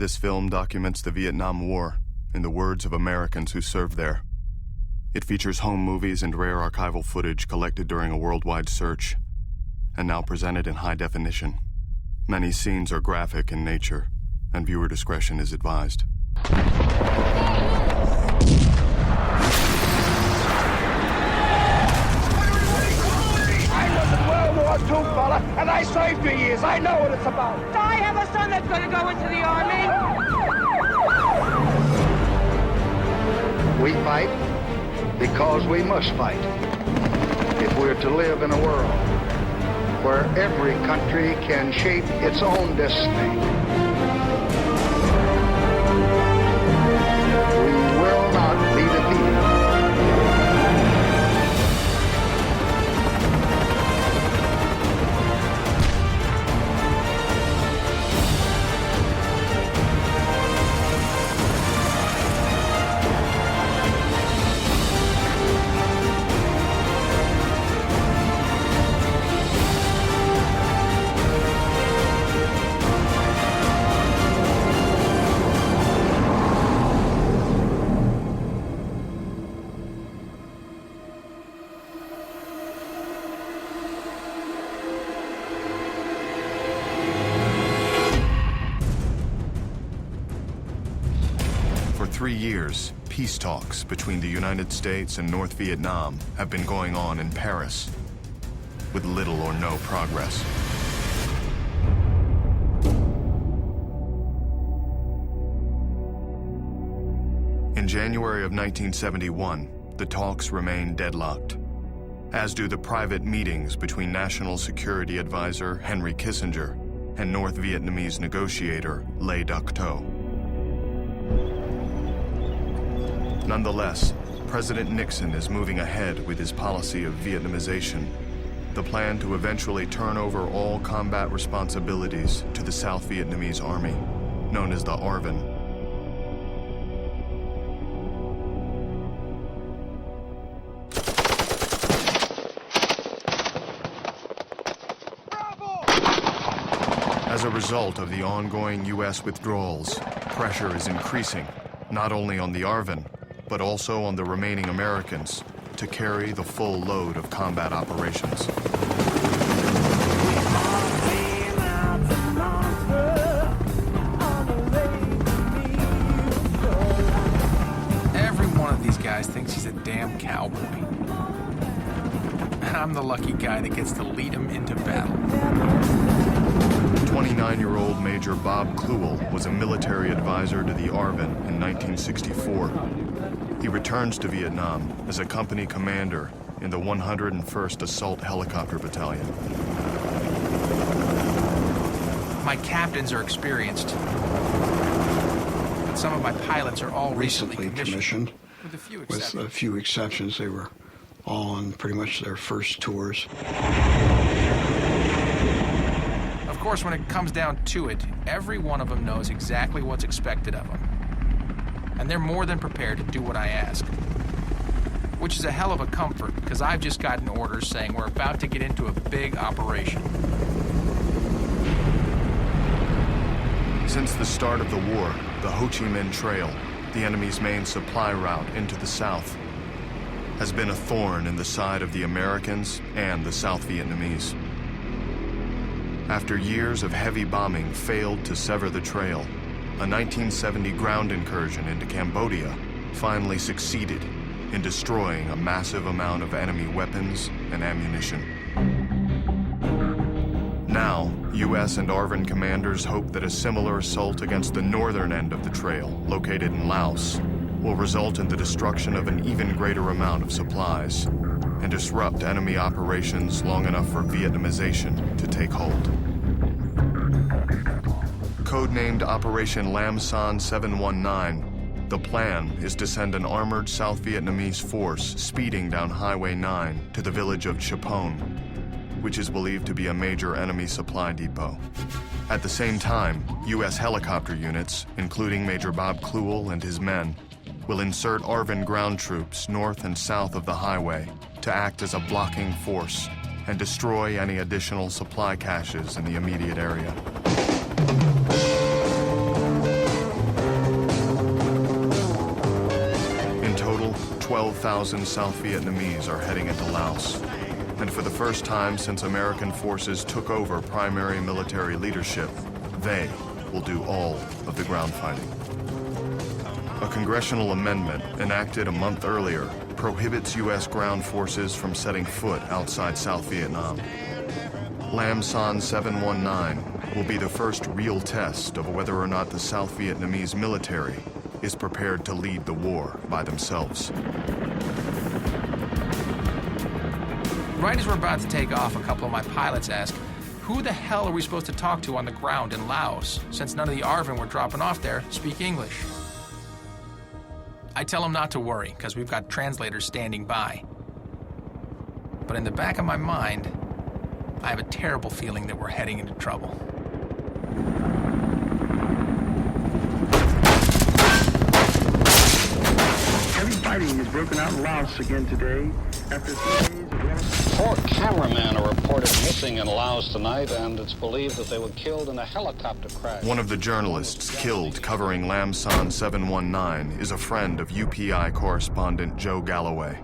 This film documents the Vietnam War in the words of Americans who served there. It features home movies and rare archival footage collected during a worldwide search, and now presented in high definition. Many scenes are graphic in nature, and viewer discretion is advised. World War II, fella, and I served 3 years. I know what it's about. I have a son that's going to go into the Army. We fight because we must fight. If we're to live in a world where every country can shape its own destiny, we will not be defeated. For 3 years, peace talks between the United States and North Vietnam have been going on in Paris, with little or no progress. In January of 1971, the talks remain deadlocked, as do the private meetings between National Security Advisor Henry Kissinger and North Vietnamese negotiator Le Duc Tho. Nonetheless, President Nixon is moving ahead with his policy of Vietnamization, the plan to eventually turn over all combat responsibilities to the South Vietnamese Army, known as the ARVN. As a result of the ongoing U.S. withdrawals, pressure is increasing, not only on the ARVN, but also on the remaining Americans to carry the full load of combat operations. Every one of these guys thinks he's a damn cowboy. And I'm the lucky guy that gets to lead him into battle. 29-year-old Major Bob Kluwel was a military advisor to the ARVN in 1964. He returns to Vietnam as a company commander in the 101st Assault Helicopter Battalion. My captains are experienced, but some of my pilots are all recently commissioned. With a few exceptions, they were all on pretty much their first tours. Of course, when it comes down to it, every one of them knows exactly what's expected of them. And they're more than prepared to do what I ask. Which is a hell of a comfort, because I've just gotten orders saying we're about to get into a big operation. Since the start of the war, the Ho Chi Minh Trail, the enemy's main supply route into the south, has been a thorn in the side of the Americans and the South Vietnamese. After years of heavy bombing failed to sever the trail, a 1970 ground incursion into Cambodia finally succeeded in destroying a massive amount of enemy weapons and ammunition. Now, U.S. and ARVN commanders hope that a similar assault against the northern end of the trail, located in Laos, will result in the destruction of an even greater amount of supplies and disrupt enemy operations long enough for Vietnamization to take hold. Codenamed Operation Lam Son 719, the plan is to send an armored South Vietnamese force speeding down Highway 9 to the village of Chapon, which is believed to be a major enemy supply depot. At the same time, U.S. helicopter units, including Major Bob Kluwel and his men, will insert ARVN ground troops north and south of the highway to act as a blocking force and destroy any additional supply caches in the immediate area. 12,000 South Vietnamese are heading into Laos. And for the first time since American forces took over primary military leadership, they will do all of the ground fighting. A congressional amendment enacted a month earlier prohibits U.S. ground forces from setting foot outside South Vietnam. Lam Son 719 will be the first real test of whether or not the South Vietnamese military is prepared to lead the war by themselves. Right as we're about to take off, a couple of my pilots ask, who the hell are we supposed to talk to on the ground in Laos, since none of the ARVN we're dropping off there speak English? I tell them not to worry, because we've got translators standing by. But in the back of my mind, I have a terrible feeling that we're heading into trouble. Heavy fighting has broken out in Laos again today after 3 days of... 4 cameramen are reported missing in Laos tonight, and it's believed that they were killed in a helicopter crash. One of the journalists killed covering Lam Son 719 is a friend of UPI correspondent Joe Galloway.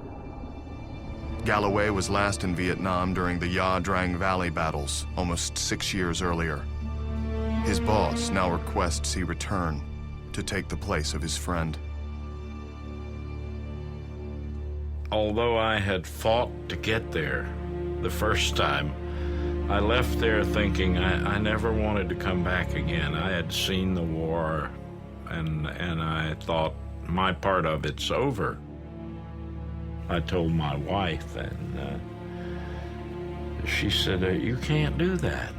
Galloway was last in Vietnam during the Ya Drang Valley battles almost 6 years earlier. His boss now requests he return to take the place of his friend. Although I had fought to get there the first time, I left there thinking I never wanted to come back again. I had seen the war, and I thought my part of it's over. I told my wife, and she said, you can't do that.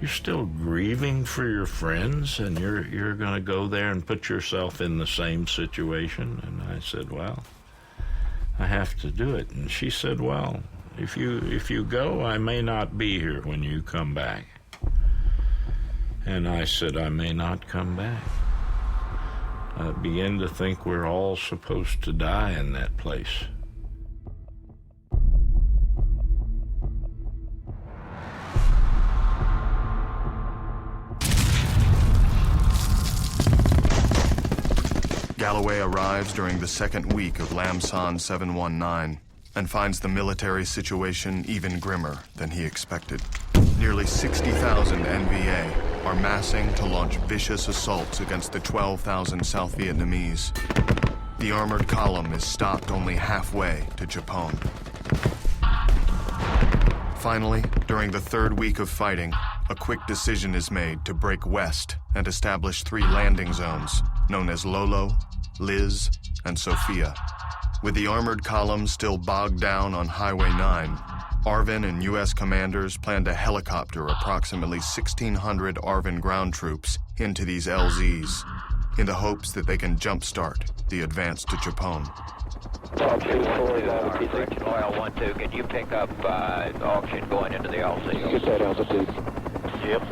You're still grieving for your friends, and you're going to go there and put yourself in the same situation? And I said, well, I have to do it. And she said, well, if you go, I may not be here when you come back. And I said, I may not come back. I began to think we're all supposed to die in that place. Galloway arrives during the second week of Lam Son 719 and finds the military situation even grimmer than he expected. Nearly 60,000 NVA are massing to launch vicious assaults against the 12,000 South Vietnamese. The armored column is stopped only halfway to Chapon. Finally, during the third week of fighting, a quick decision is made to break west and establish 3 landing zones known as Lolo, Liz, and Sophia. With the armored column still bogged down on Highway 9, ARVN and U.S. commanders plan to helicopter approximately 1,600 ARVN ground troops into these LZs in the hopes that they can jumpstart the advance to Chapon. Oil 1-2, can you pick up auction going into the LZ? Get that altitude. Yep.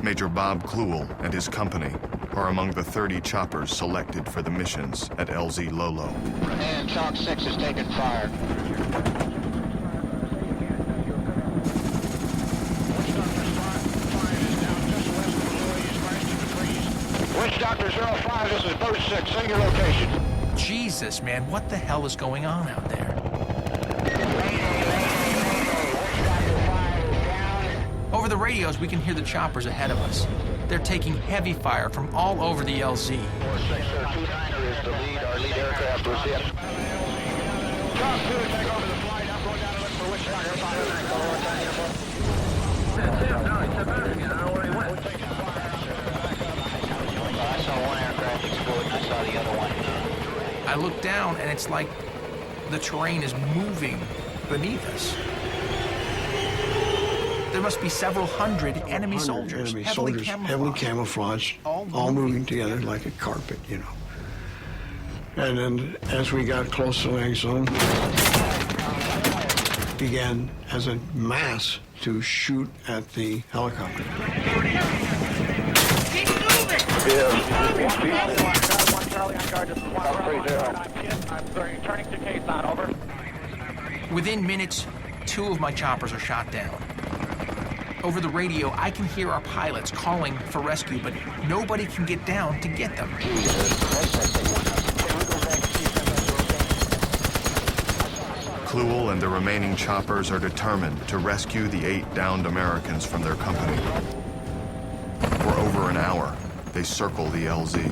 Major Bob Kluel and his company are among the 30 choppers selected for the missions at LZ Lolo. And Chalk 6 is taking fire. Witch Doctor 05, this is Boat 6, send your location. Jesus, man, what the hell is going on out there? Over the radios, we can hear the choppers ahead of us. They're taking heavy fire from all over the LZ. 4629 is the lead. Our lead aircraft was hit. Chalk 2, take over the flight. I'm going down to look for Witch Doctor 5. I saw one aircraft explode, and I saw the other one. I look down, and it's like the terrain is moving beneath us. There must be several hundred enemy soldiers, heavily camouflaged, all moving together like a carpet, you know. And then as we got close to the landing zone, began as a mass to shoot at the helicopter. Keep moving! I'm turning to K-Son, over. Within minutes, 2 of my choppers are shot down. Over the radio, I can hear our pilots calling for rescue, but nobody can get down to get them. Kluel and the remaining choppers are determined to rescue the 8 downed Americans from their company. For over an hour, they circle the LZ.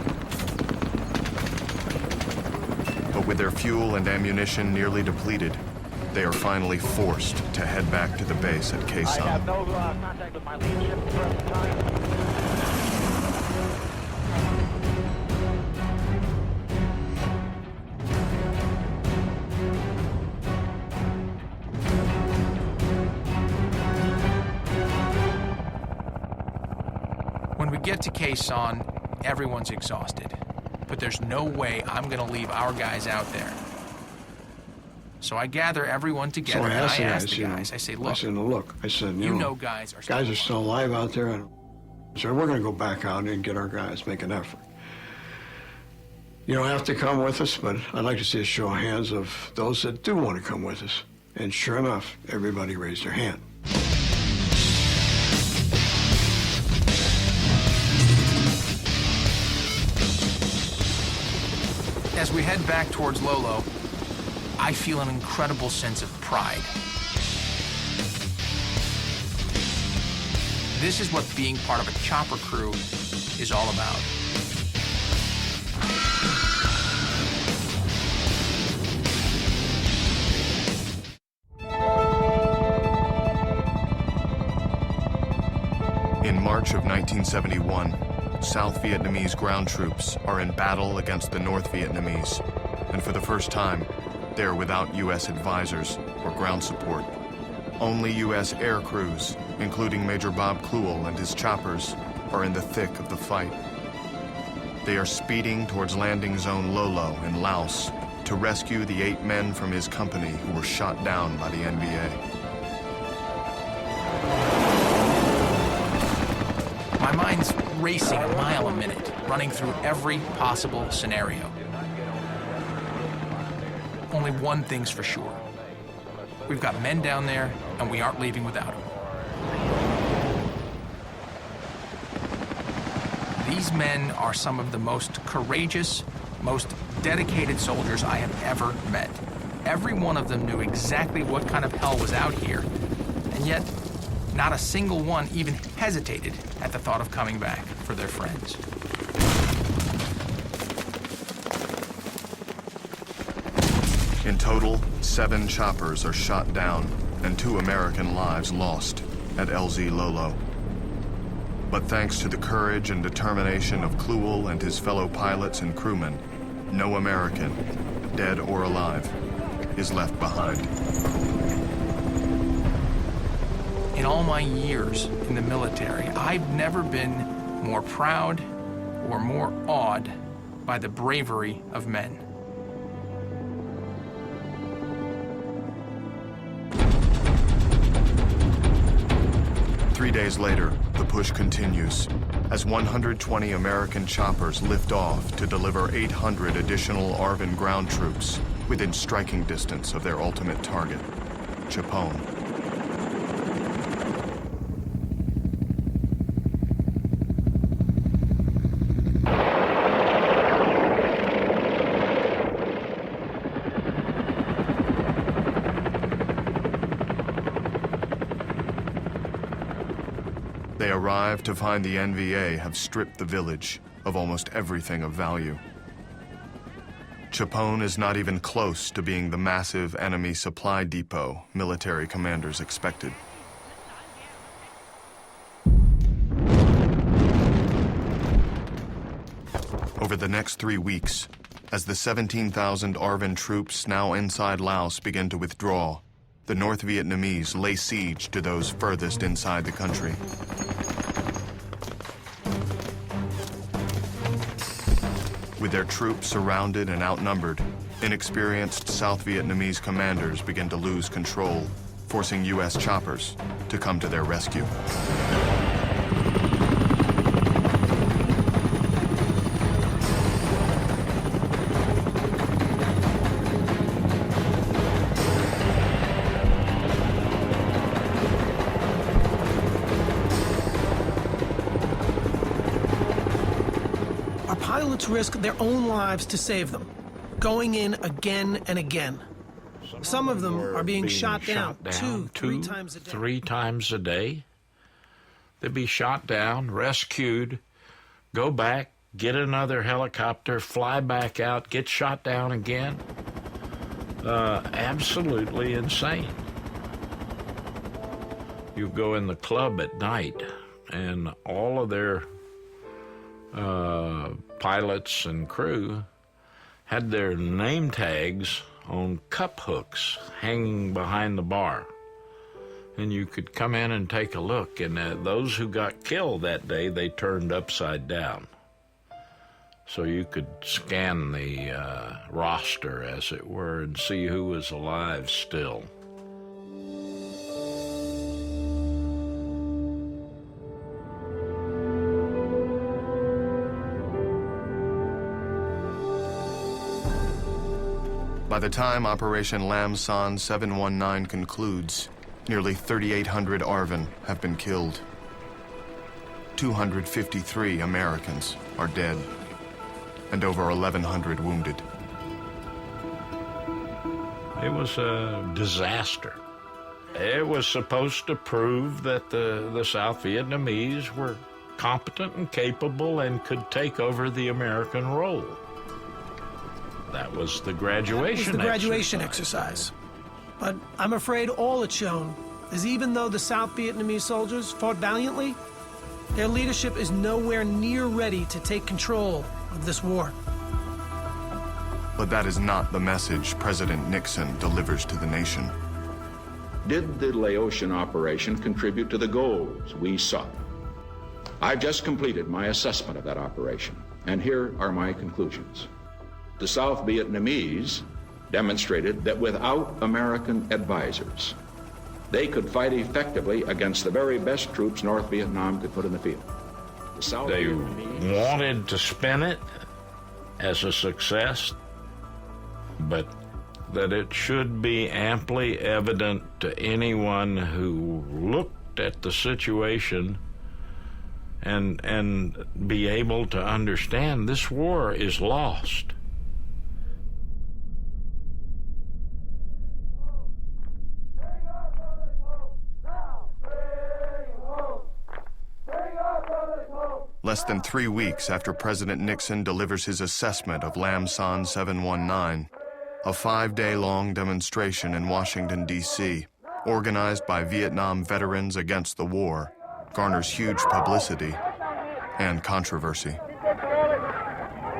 But with their fuel and ammunition nearly depleted, they are finally forced to head back to the base at Khe Sanh. I have no contact with my leadership at the present time. When we get to Khe Sanh, everyone's exhausted. But there's no way I'm going to leave our guys out there. So I gather everyone together, So I asked and the I ask guys, the you know, guys, I say, look, I said, you know guys are still alive out there, and so we're going to go back out and get our guys, make an effort. You don't have to come with us, but I'd like to see a show of hands of those that do want to come with us. And sure enough, everybody raised their hand. As we head back towards Lolo, I feel an incredible sense of pride. This is what being part of a chopper crew is all about. In March of 1971, South Vietnamese ground troops are in battle against the North Vietnamese, and for the first time, they are without U.S. advisors or ground support. Only U.S. air crews, including Major Bob Kluel and his choppers, are in the thick of the fight. They are speeding towards landing zone Lolo in Laos to rescue the 8 men from his company who were shot down by the NVA. My mind's racing a mile a minute, running through every possible scenario. Only one thing's for sure. We've got men down there, and we aren't leaving without them. These men are some of the most courageous, most dedicated soldiers I have ever met. Every one of them knew exactly what kind of hell was out here, and yet not a single one even hesitated at the thought of coming back for their friends. In total, 7 choppers are shot down and 2 American lives lost at LZ Lolo. But thanks to the courage and determination of Kluel and his fellow pilots and crewmen, no American, dead or alive, is left behind. In all my years in the military, I've never been more proud or more awed by the bravery of men. Three days later, the push continues as 120 American choppers lift off to deliver 800 additional ARVN ground troops within striking distance of their ultimate target, Chapone. They arrive to find the NVA have stripped the village of almost everything of value. Chapone is not even close to being the massive enemy supply depot military commanders expected. Over the next 3 weeks, as the 17,000 ARVN troops now inside Laos begin to withdraw, the North Vietnamese lay siege to those furthest inside the country. With their troops surrounded and outnumbered, inexperienced South Vietnamese commanders begin to lose control, forcing U.S. choppers to come to their rescue. Pilots risk their own lives to save them, going in again and again. Some of them are being shot down 2, 3 times a day. 3 times a day. They'd be shot down, rescued, go back, get another helicopter, fly back out, get shot down again. Absolutely insane. You go in the club at night, and all of their pilots and crew had their name tags on cup hooks hanging behind the bar. And you could come in and take a look, and those who got killed that day, they turned upside down. So you could scan the roster, as it were, and see who was alive still. By the time Operation Lamson 719 concludes, nearly 3,800 ARVN have been killed. 253 Americans are dead, and over 1,100 wounded. It was a disaster. It was supposed to prove that the South Vietnamese were competent and capable and could take over the American role. That was the graduation exercise. But I'm afraid all it's shown is even though the South Vietnamese soldiers fought valiantly, their leadership is nowhere near ready to take control of this war. But that is not the message President Nixon delivers to the nation. Did the Laotian operation contribute to the goals we sought? I've just completed my assessment of that operation, and here are my conclusions. The South Vietnamese demonstrated that without American advisors, they could fight effectively against the very best troops North Vietnam could put in the field. They wanted to spin it as a success, but that it should be amply evident to anyone who looked at the situation and be able to understand this war is lost. Less than 3 weeks after President Nixon delivers his assessment of Lamson 719, a 5-day-long demonstration in Washington, D.C., organized by Vietnam veterans against the war, garners huge publicity and controversy.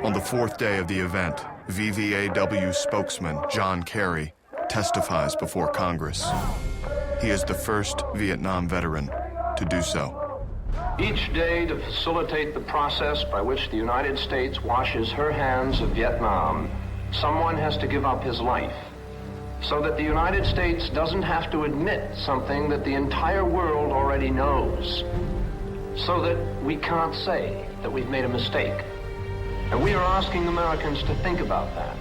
On the 4th day of the event, VVAW spokesman John Kerry testifies before Congress. He is the first Vietnam veteran to do so. Each day, to facilitate the process by which the United States washes her hands of Vietnam, someone has to give up his life, so that the United States doesn't have to admit something that the entire world already knows, so that we can't say that we've made a mistake. And we are asking Americans to think about that.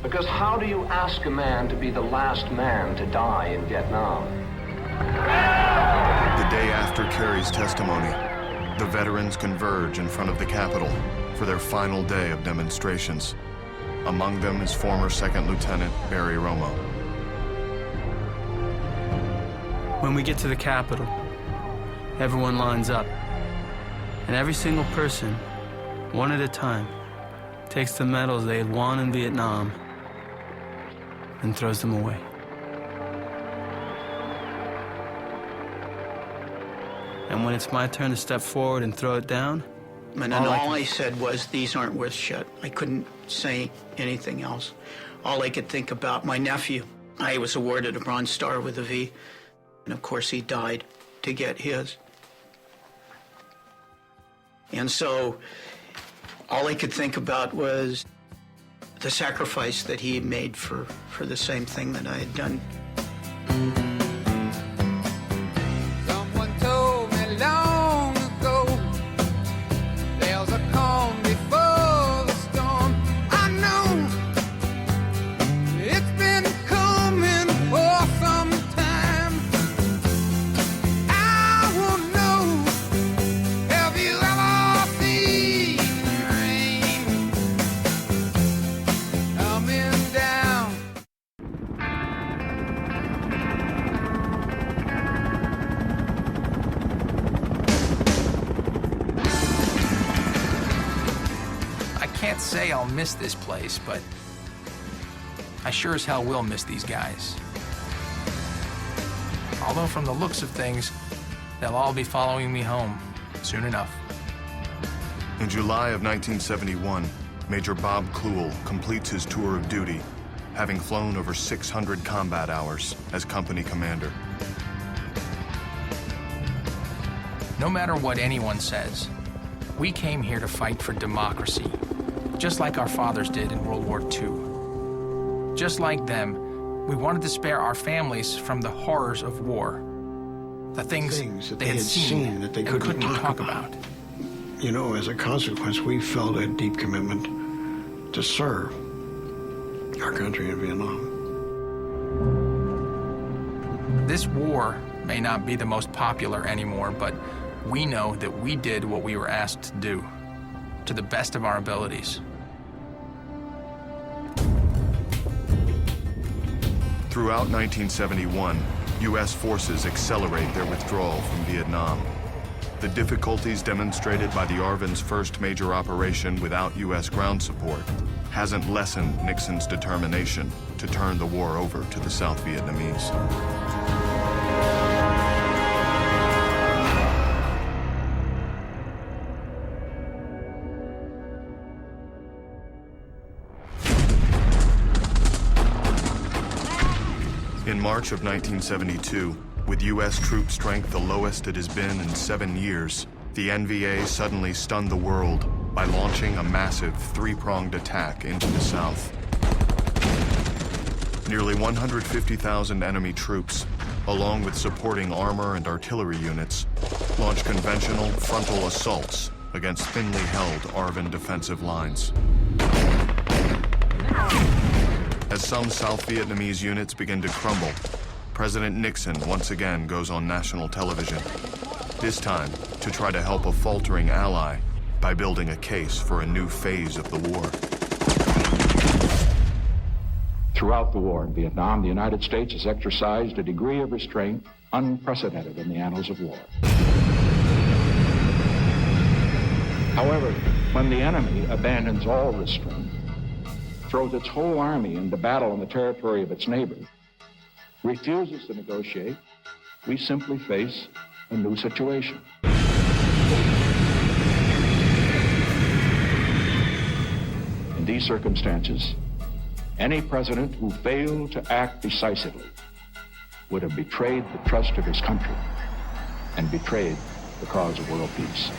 Because how do you ask a man to be the last man to die in Vietnam? The day after Kerry's testimony, the veterans converge in front of the Capitol for their final day of demonstrations. Among them is former Second Lieutenant Barry Romo. When we get to the Capitol, everyone lines up, and every single person, one at a time, takes the medals they had won in Vietnam and throws them away. And when it's my turn to step forward and throw it down, and then all I said was, these aren't worth shit. I couldn't say anything else. All I could think about, my nephew, I was awarded a Bronze Star with a V, and of course he died to get his. And so all I could think about was the sacrifice that he made for the same thing that I had done. can't say I'll miss this place, but I sure as hell will miss these guys. Although from the looks of things, they'll all be following me home soon enough. In July of 1971, Major Bob Kluel completes his tour of duty, having flown over 600 combat hours as company commander. No matter what anyone says, we came here to fight for democracy, just like our fathers did in World War II. Just like them, we wanted to spare our families from the horrors of war, the things that they had seen that they and couldn't talk about. You know, as a consequence, we felt a deep commitment to serve our country in Vietnam. This war may not be the most popular anymore, but we know that we did what we were asked to do, to the best of our abilities. Throughout 1971, U.S. forces accelerate their withdrawal from Vietnam. The difficulties demonstrated by the ARVN's first major operation without U.S. ground support hasn't lessened Nixon's determination to turn the war over to the South Vietnamese. In March of 1972, with U.S. troop strength the lowest it has been in 7 years, the NVA suddenly stunned the world by launching a massive three-pronged attack into the South. Nearly 150,000 enemy troops, along with supporting armor and artillery units, launched conventional frontal assaults against thinly held ARVN defensive lines. As some South Vietnamese units begin to crumble, President Nixon once again goes on national television, this time to try to help a faltering ally by building a case for a new phase of the war. Throughout the war in Vietnam, the United States has exercised a degree of restraint unprecedented in the annals of war. However, when the enemy abandons all restraint, throws its whole army into battle on the territory of its neighbors, refuses to negotiate, we simply face a new situation. In these circumstances, any president who failed to act decisively would have betrayed the trust of his country and betrayed the cause of world peace.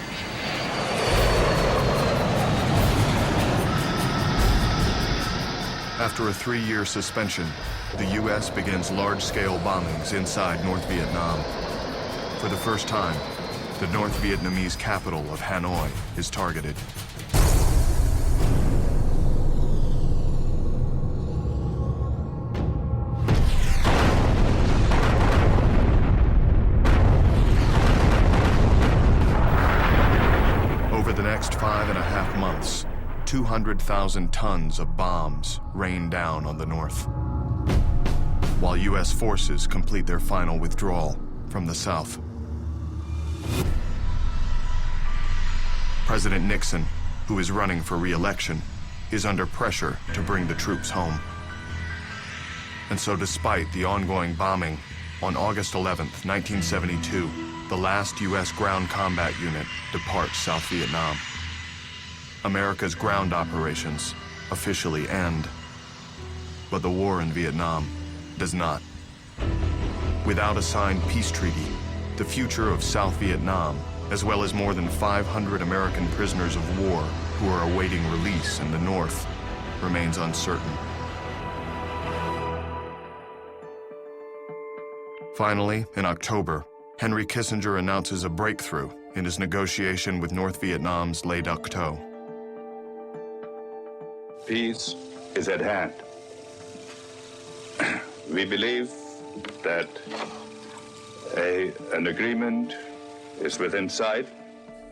After a 3-year suspension, the U.S. begins large-scale bombings inside North Vietnam. For the first time, the North Vietnamese capital of Hanoi is targeted. Over the next 5.5 months, 200,000 tons of bombs rain down on the North, while U.S. forces complete their final withdrawal from the South. President Nixon, who is running for re-election, is under pressure to bring the troops home. And so despite the ongoing bombing, on August 11th, 1972, the last U.S. ground combat unit departs South Vietnam. America's ground operations officially end. But the war in Vietnam does not. Without a signed peace treaty, the future of South Vietnam, as well as more than 500 American prisoners of war who are awaiting release in the North, remains uncertain. Finally, in October, Henry Kissinger announces a breakthrough in his negotiation with North Vietnam's Le Duc Tho. Peace is at hand. We believe that an agreement is within sight.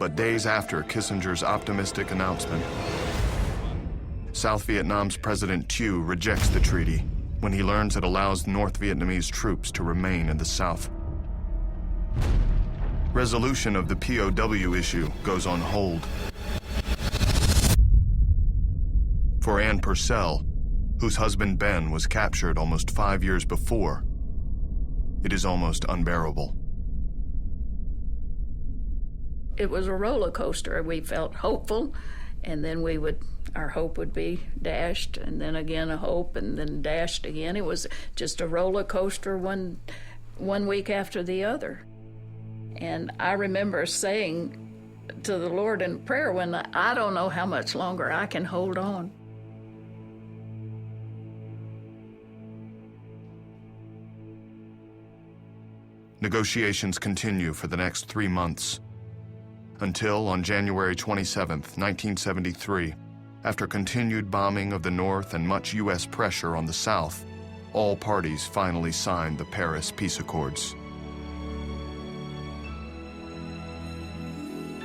But days after Kissinger's optimistic announcement, South Vietnam's President Thieu rejects the treaty when he learns it allows North Vietnamese troops to remain in the South. Resolution of the POW issue goes on hold. For Ann Purcell, whose husband Ben was captured almost 5 years before, it is almost unbearable. It was a roller coaster. We felt hopeful, and then our hope would be dashed, and then again a hope, and then dashed again. It was just a roller coaster one week after the other. And I remember saying to the Lord in prayer, when I don't know how much longer I can hold on. Negotiations continue for the next 3 months, until on January 27, 1973, after continued bombing of the North and much U.S. pressure on the South, all parties finally signed the Paris Peace Accords.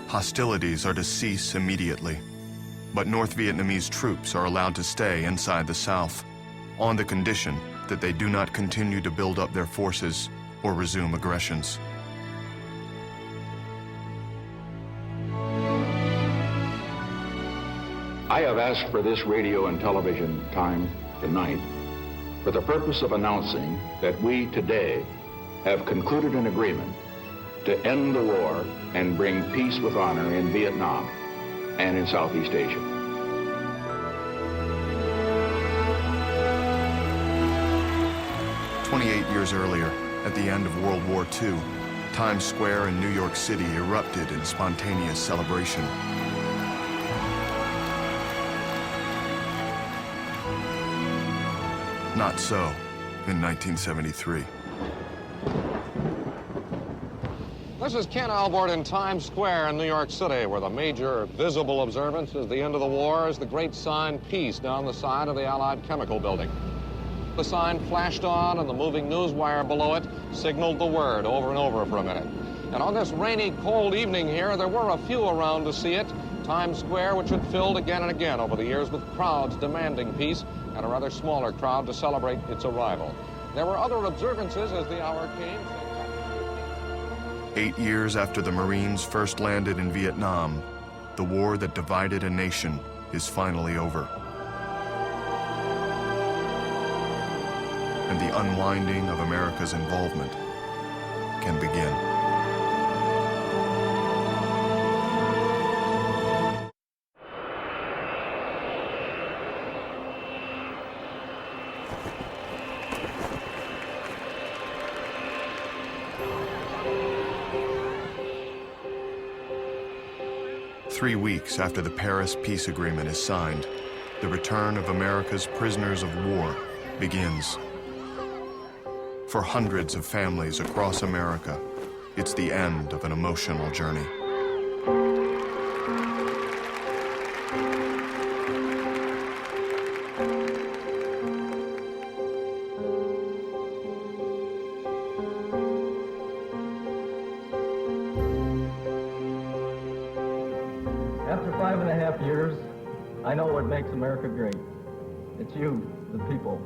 Hostilities are to cease immediately, but North Vietnamese troops are allowed to stay inside the South, on the condition that they do not continue to build up their forces or resume aggressions. I have asked for this radio and television time tonight for the purpose of announcing that we today have concluded an agreement to end the war and bring peace with honor in Vietnam and in Southeast Asia. Years earlier, at the end of World War II, Times Square in New York City erupted in spontaneous celebration. Not so in 1973. This is Ken Albort in Times Square in New York City, where the major visible observance is the end of the war is the great sign Peace down the side of the Allied Chemical Building. The sign flashed on and the moving news wire below it signaled the word over and over for a minute. And on this rainy, cold evening here, there were a few around to see it. Times Square, which had filled again and again over the years with crowds demanding peace, and a rather smaller crowd to celebrate its arrival. There were other observances as the hour came. 8 years after the Marines first landed in Vietnam, the war that divided a nation is finally over. And the unwinding of America's involvement can begin. Three weeks after the Paris Peace Agreement is signed, the return of America's prisoners of war begins. For hundreds of families across America, it's the end of an emotional journey. After 5.5 years, I know what makes America great. It's you, the people.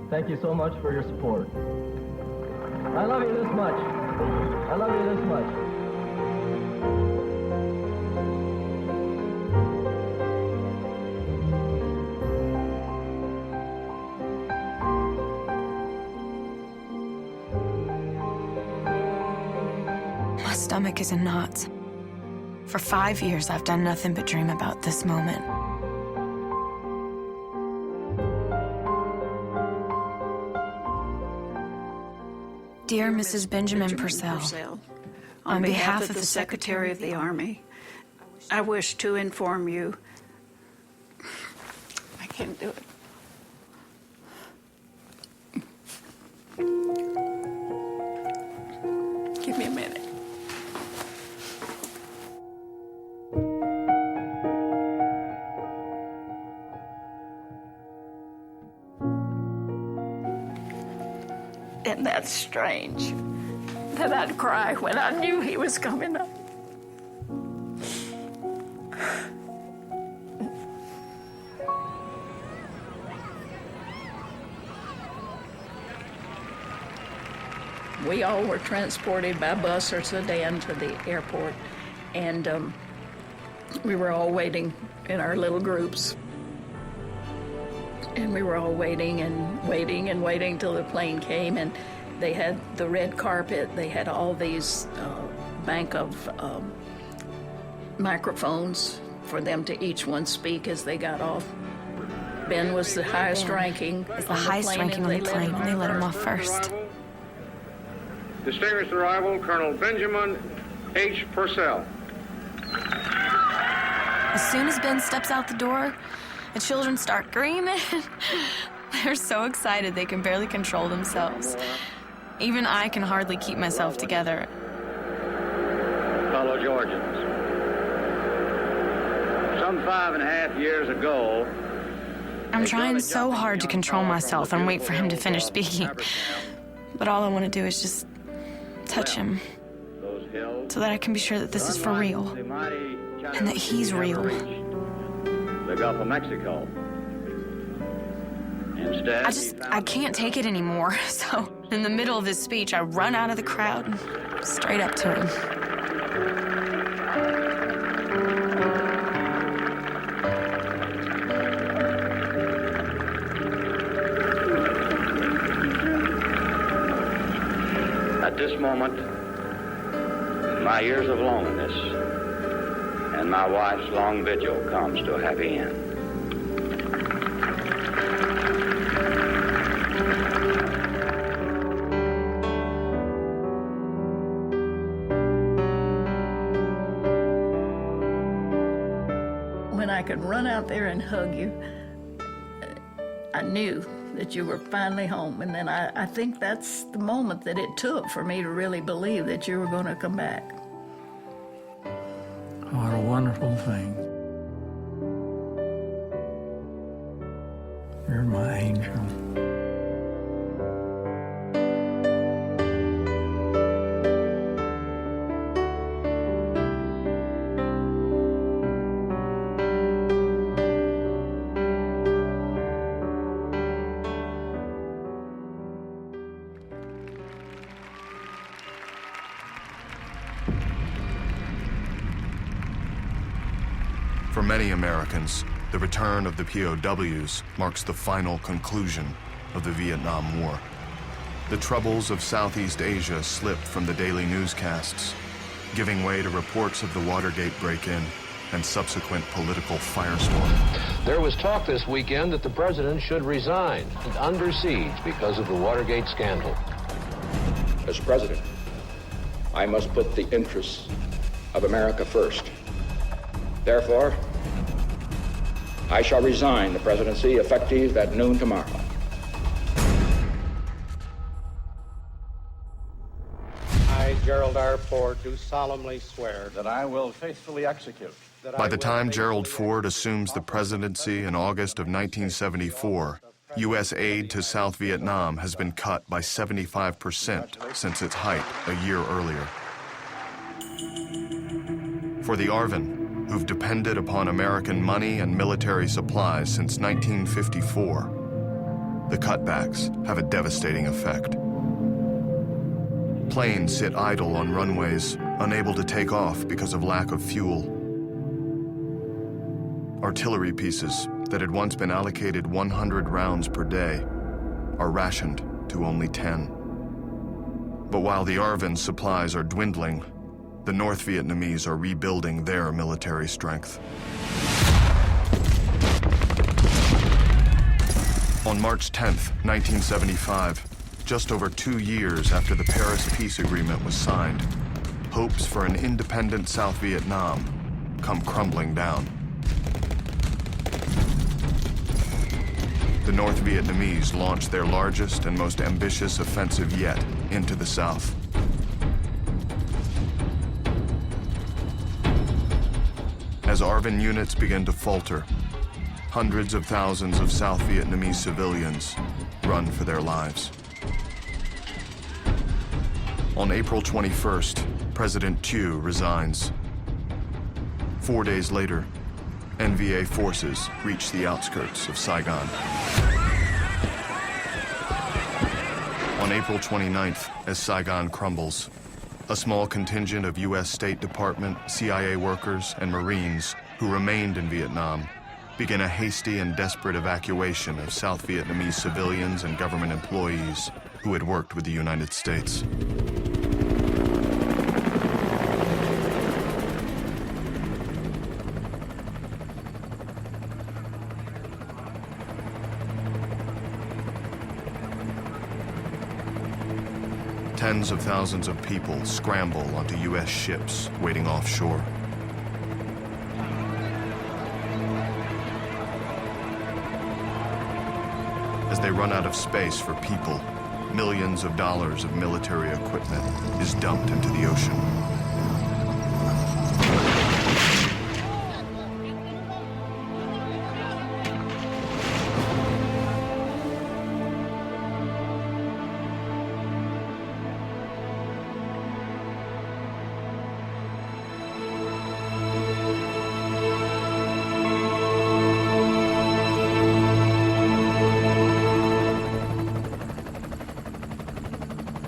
Thank you so much for your support. I love you this much. I love you this much. My stomach is in knots. For 5 years, I've done nothing but dream about this moment. Dear Mrs. Benjamin Purcell, on behalf of the Secretary of the Army, I wish to inform you. I can't do it. Give me a minute. And that's strange, that I'd cry when I knew he was coming up. We all were transported by bus or sedan to the airport, and we were all waiting in our little groups. And we were all waiting and waiting and waiting till the plane came, and they had the red carpet. They had all these bank of microphones for them to each one speak as they got off. Ben was the highest ranking. Is the highest ranking on the plane, and they let him off first. Distinguished arrival, Colonel Benjamin H. Purcell. As soon as Ben steps out the door, the children start screaming. They're so excited they can barely control themselves. Even I can hardly keep myself together. Fellow Georgians, some 5.5 years ago, I'm trying so hard to control myself and wait for him to finish speaking. But all I want to do is just touch him so that I can be sure that this is for real and that he's real. The Gulf of Mexico. Instead, I can't take it anymore. So in the middle of this speech, I run out of the crowd and straight up to him. At this moment, my years of loneliness and my wife's long vigil comes to a happy end. When I could run out there and hug you, I knew that you were finally home. And then I think that's the moment that it took for me to really believe that you were going to come back. What a wonderful thing. You're my angel. For many Americans, the return of the POWs marks the final conclusion of the Vietnam War. The troubles of Southeast Asia slipped from the daily newscasts, giving way to reports of the Watergate break-in and subsequent political firestorm. There was talk this weekend that the president should resign and under siege because of the Watergate scandal. As president, I must put the interests of America first. Therefore, I shall resign the presidency effective at noon tomorrow. I, Gerald R. Ford, do solemnly swear that I will faithfully execute. By the time Gerald Ford assumes the presidency in August of 1974, U.S. aid to South Vietnam has been cut by 75% since its height a year earlier. For the ARVN, who've depended upon American money and military supplies since 1954, the cutbacks have a devastating effect. Planes sit idle on runways, unable to take off because of lack of fuel. Artillery pieces that had once been allocated 100 rounds per day are rationed to only 10. But while the ARVN's supplies are dwindling, the North Vietnamese are rebuilding their military strength. On March 10th, 1975, just over 2 years after the Paris Peace Agreement was signed, hopes for an independent South Vietnam come crumbling down. The North Vietnamese launched their largest and most ambitious offensive yet into the South. As ARVN units begin to falter, hundreds of thousands of South Vietnamese civilians run for their lives. On April 21st, President Thieu resigns. 4 days later, NVA forces reach the outskirts of Saigon. On April 29th, as Saigon crumbles, a small contingent of U.S. State Department, CIA workers, and Marines who remained in Vietnam begin a hasty and desperate evacuation of South Vietnamese civilians and government employees who had worked with the United States. Tens of thousands of people scramble onto U.S. ships waiting offshore. As they run out of space for people, millions of dollars of military equipment is dumped into the ocean.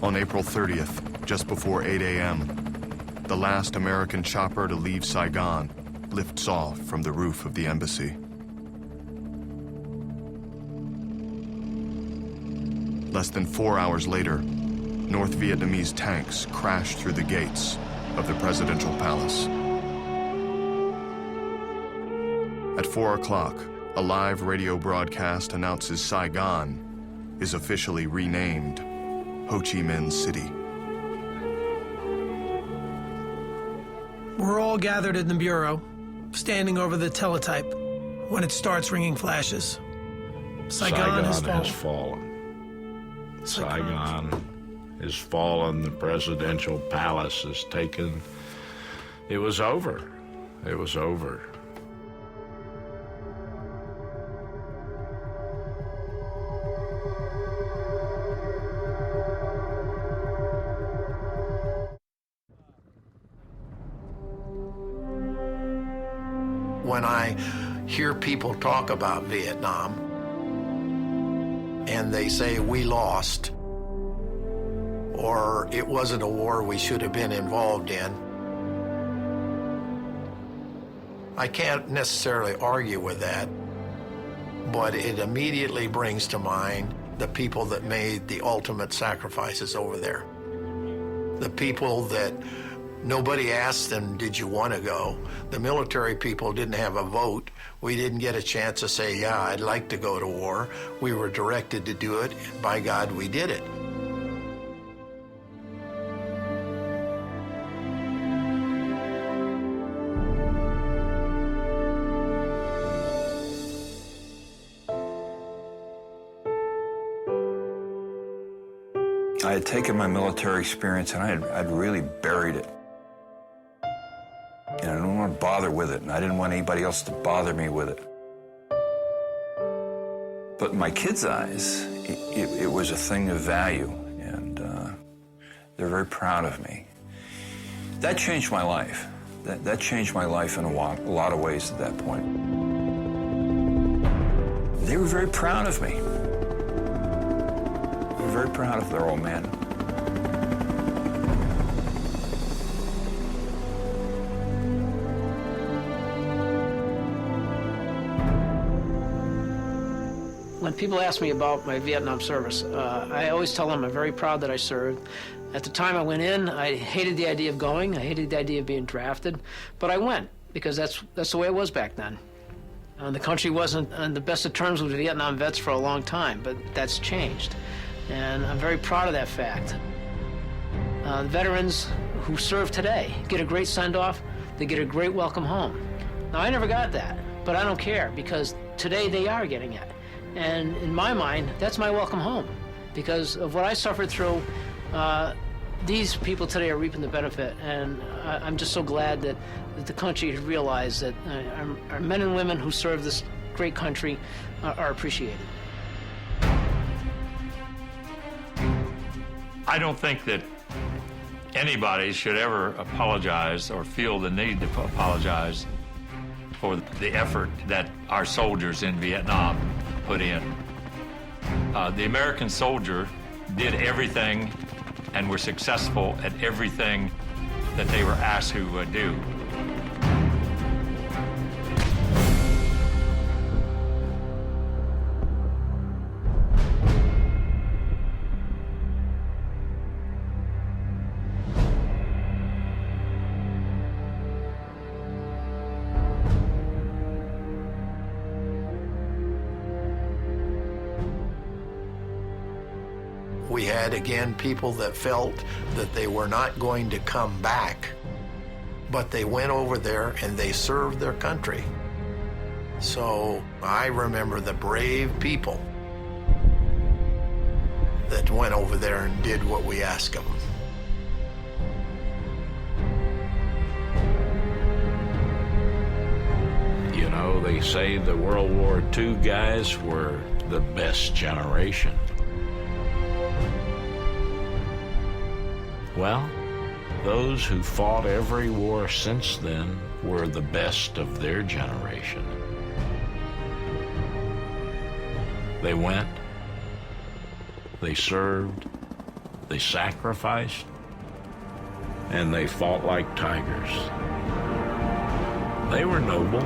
On April 30th, just before 8 a.m., the last American chopper to leave Saigon lifts off from the roof of the embassy. Less than 4 hours later, North Vietnamese tanks crash through the gates of the presidential palace. At 4 o'clock, a live radio broadcast announces Saigon is officially renamed Ho Chi Minh City. We're all gathered in the bureau, standing over the teletype when it starts ringing flashes. Saigon has fallen. Saigon has fallen. The presidential palace is taken. It was over. It was over. When I hear people talk about Vietnam and they say we lost or it wasn't a war we should have been involved in, I can't necessarily argue with that, but it immediately brings to mind the people that made the ultimate sacrifices over there. The people that nobody asked them, did you want to go? The military people didn't have a vote. We didn't get a chance to say, yeah, I'd like to go to war. We were directed to do it, and by God, we did it. I had taken my military experience and I'd really buried it. And I didn't want to bother with it, and I didn't want anybody else to bother me with it. But in my kids' eyes, it was a thing of value, and they're very proud of me. That changed my life. That changed my life in a lot of ways at that point. They were very proud of me. They were very proud of their old man. When people ask me about my Vietnam service, I always tell them I'm very proud that I served. At the time I went in, I hated the idea of going. I hated the idea of being drafted, but I went because that's the way it was back then. The country wasn't on the best of terms with Vietnam vets for a long time, but that's changed, and I'm very proud of that fact. The veterans who serve today get a great send-off. They get a great welcome home. Now, I never got that, but I don't care because today they are getting it. And in my mind, that's my welcome home. Because of what I suffered through, these people today are reaping the benefit. And I'm just so glad that the country has realized that our men and women who serve this great country are appreciated. I don't think that anybody should ever apologize or feel the need to apologize for the effort that our soldiers in Vietnam put in. The American soldier did everything and were successful at everything that they were asked to do. had, again, people that felt that they were not going to come back, but they went over there and they served their country. So I remember the brave people that went over there and did what we asked of them. You know, they say the World War II guys were the best generation. Well, those who fought every war since then were the best of their generation. They went, they served, they sacrificed, and they fought like tigers. They were noble.